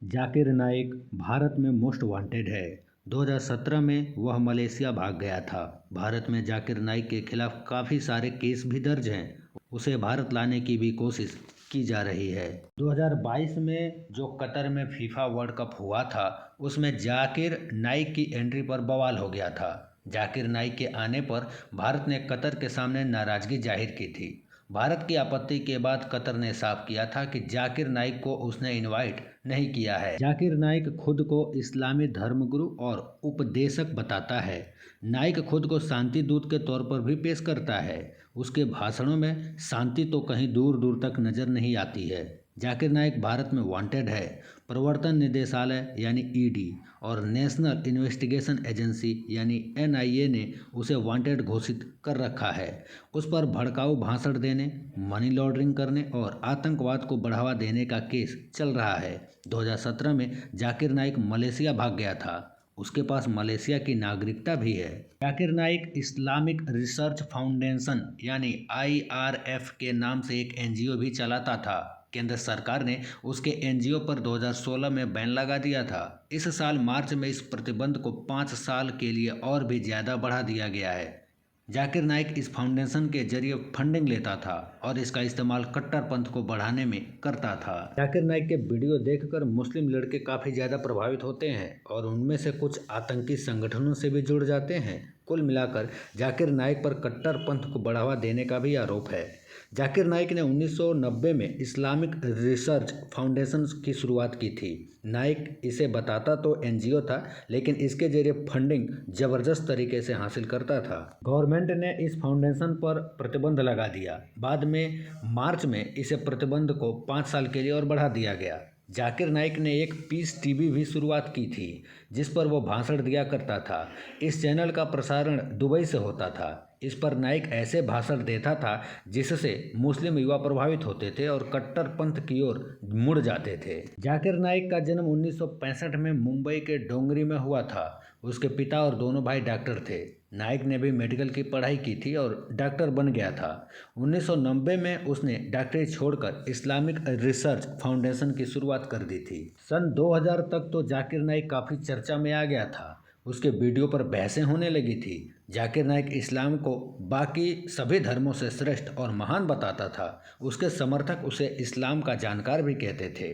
जाकिर नाइक भारत में most wanted है। 2017 में वह मलेशिया भाग गया था। भारत में जाकिर नाइक के खिलाफ काफ़ी सारे केस भी दर्ज हैं। उसे भारत लाने की भी कोशिश की जा रही है। 2022 में जो कतर में फीफा वर्ल्ड कप हुआ था, उसमें जाकिर नाइक की एंट्री पर बवाल हो गया था। जाकिर नाइक के आने पर भारत ने कतर के सामने नाराज़गी जाहिर की थी। भारत की आपत्ति के बाद कतर ने साफ किया था कि जाकिर नाइक को उसने इनवाइट नहीं किया है। जाकिर नाइक खुद को इस्लामी धर्मगुरु और उपदेशक बताता है। नाइक खुद को शांति दूत के तौर पर भी पेश करता है। उसके भाषणों में शांति तो कहीं दूर दूर तक नजर नहीं आती है। जाकिर नाइक भारत में वांटेड है। प्रवर्तन निदेशालय यानी ईडी और नेशनल इन्वेस्टिगेशन एजेंसी यानी एनआईए ने उसे वांटेड घोषित कर रखा है। उस पर भड़काऊ भाषण देने, मनी लॉन्ड्रिंग करने और आतंकवाद को बढ़ावा देने का केस चल रहा है। 2017 में जाकिर नाइक मलेशिया भाग गया था। उसके पास मलेशिया की नागरिकता भी है। Zakir Naik Islamic research foundation यानी आईआरएफ के नाम से एक एनजीओ भी चलाता था। केंद्र सरकार ने उसके एनजीओ पर 2016 में बैन लगा दिया था। इस साल मार्च में इस प्रतिबंध को 5 साल के लिए और भी ज़्यादा बढ़ा दिया गया है। जाकिर नाइक इस फाउंडेशन के जरिए फंडिंग लेता था और इसका इस्तेमाल कट्टरपंथ को बढ़ाने में करता था। जाकिर नाइक के वीडियो देखकर मुस्लिम लड़के काफ़ी ज़्यादा प्रभावित होते हैं और उनमें से कुछ आतंकी संगठनों से भी जुड़ जाते हैं। कुल मिलाकर जाकिर नाइक पर कट्टरपंथ को बढ़ावा देने का भी आरोप है। जाकिर नाइक ने 1990 में इस्लामिक रिसर्च फाउंडेशन की शुरुआत की थी। नाइक इसे बताता तो एनजीओ था, लेकिन इसके जरिए फंडिंग जबरदस्त तरीके से हासिल करता था। गवर्नमेंट ने इस फाउंडेशन पर प्रतिबंध लगा दिया। बाद में मार्च में इसे प्रतिबंध को 5 साल के लिए और बढ़ा दिया गया। जाकिर नाइक ने एक पीस टीवी भी शुरुआत की थी, जिस पर वो भाषण दिया करता था। इस चैनल का प्रसारण दुबई से होता था। इस पर नाइक ऐसे भाषण देता था जिससे मुस्लिम युवा प्रभावित होते थे और कट्टरपंथ की ओर मुड़ जाते थे। जाकिर नाइक का जन्म 1965 में मुंबई के डोंगरी में हुआ था। उसके पिता और दोनों भाई डॉक्टर थे। नाइक ने भी मेडिकल की पढ़ाई की थी और डॉक्टर बन गया था। 1990 में उसने डॉक्टरी छोड़कर इस्लामिक रिसर्च फाउंडेशन की शुरुआत कर दी थी। सन 2000 तक तो जाकिर नाइक काफ़ी चर्चा में आ गया था। उसके वीडियो पर बहसें होने लगी थी। जाकिर नाइक इस्लाम को बाकी सभी धर्मों से श्रेष्ठ और महान बताता था। उसके समर्थक उसे इस्लाम का जानकार भी कहते थे।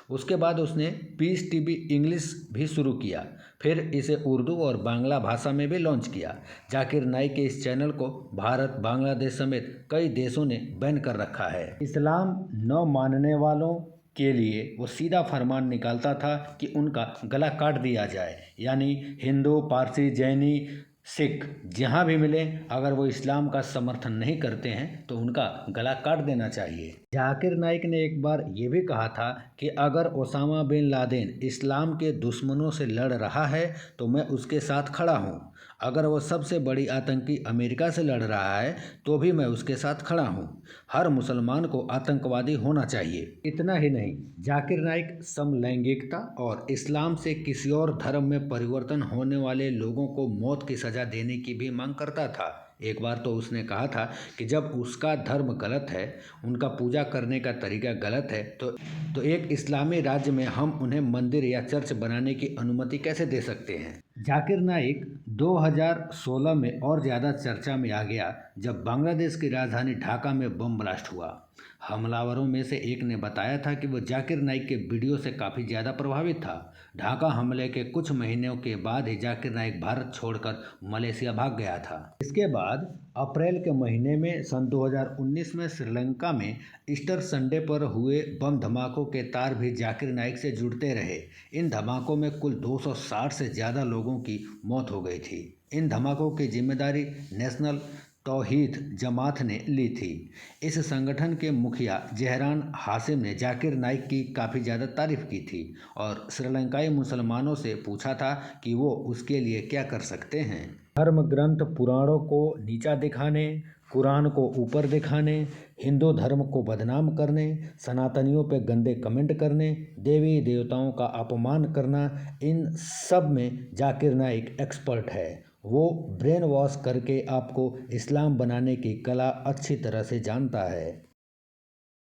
उसके बाद उसने पीस टीवी इंग्लिश भी शुरू किया, फिर इसे उर्दू और बांग्ला भाषा में भी लॉन्च किया। जाकिर नाइक के इस चैनल को भारत, बांग्लादेश समेत कई देशों ने बैन कर रखा है। इस्लाम न मानने वालों के लिए वो सीधा फरमान निकालता था कि उनका गला काट दिया जाए। यानी हिंदू, पारसी, जैनी, सिख जहाँ भी मिले, अगर वो इस्लाम का समर्थन नहीं करते हैं तो उनका गला काट देना चाहिए। जाकिर नाइक ने एक बार ये भी कहा था कि अगर ओसामा बिन लादेन इस्लाम के दुश्मनों से लड़ रहा है तो मैं उसके साथ खड़ा हूँ। अगर वो सबसे बड़ी आतंकी अमेरिका से लड़ रहा है तो भी मैं उसके साथ खड़ा हूँ। हर मुसलमान को आतंकवादी होना चाहिए। इतना ही नहीं, जाकिर नाइक समलैंगिकता और इस्लाम से किसी और धर्म में परिवर्तन होने वाले लोगों को मौत की सज़ा देने की भी मांग करता था। एक बार तो उसने कहा था कि जब उसका धर्म गलत है, उनका पूजा करने का तरीका गलत है, तो एक इस्लामी राज्य में हम उन्हें मंदिर या चर्च बनाने की अनुमति कैसे दे सकते हैं। जाकिर नाइक 2016 में और ज़्यादा चर्चा में आ गया जब बांग्लादेश की राजधानी ढाका में बम ब्लास्ट हुआ। हमलावरों में से एक ने बताया था कि वो जाकिर नाइक के वीडियो से काफ़ी ज़्यादा प्रभावित था। ढाका हमले के कुछ महीनों के बाद ही जाकिर नाइक भारत छोड़कर मलेशिया भाग गया था। इसके बाद अप्रैल के महीने में सन 2019 में श्रीलंका में ईस्टर संडे पर हुए बम धमाकों के तार भी जाकिर नाइक से जुड़ते रहे। इन धमाकों में कुल 260 से ज़्यादा लोगों की मौत हो गई थी। इन धमाकों की जिम्मेदारी नेशनल तौहीद जमात ने ली थी। इस संगठन के मुखिया जहरान हाशिम ने जाकिर नाइक की काफ़ी ज़्यादा तारीफ की थी और श्रीलंकाई मुसलमानों से पूछा था कि वो उसके लिए क्या कर सकते हैं। धर्म ग्रंथ पुराणों को नीचा दिखाने, कुरान को ऊपर दिखाने, हिंदू धर्म को बदनाम करने, सनातनियों पे गंदे कमेंट करने, देवी देवताओं का अपमान करना, इन सब में जाकिर नाइक एक्सपर्ट है। वो ब्रेन वॉश करके आपको इस्लाम बनाने की कला अच्छी तरह से जानता है।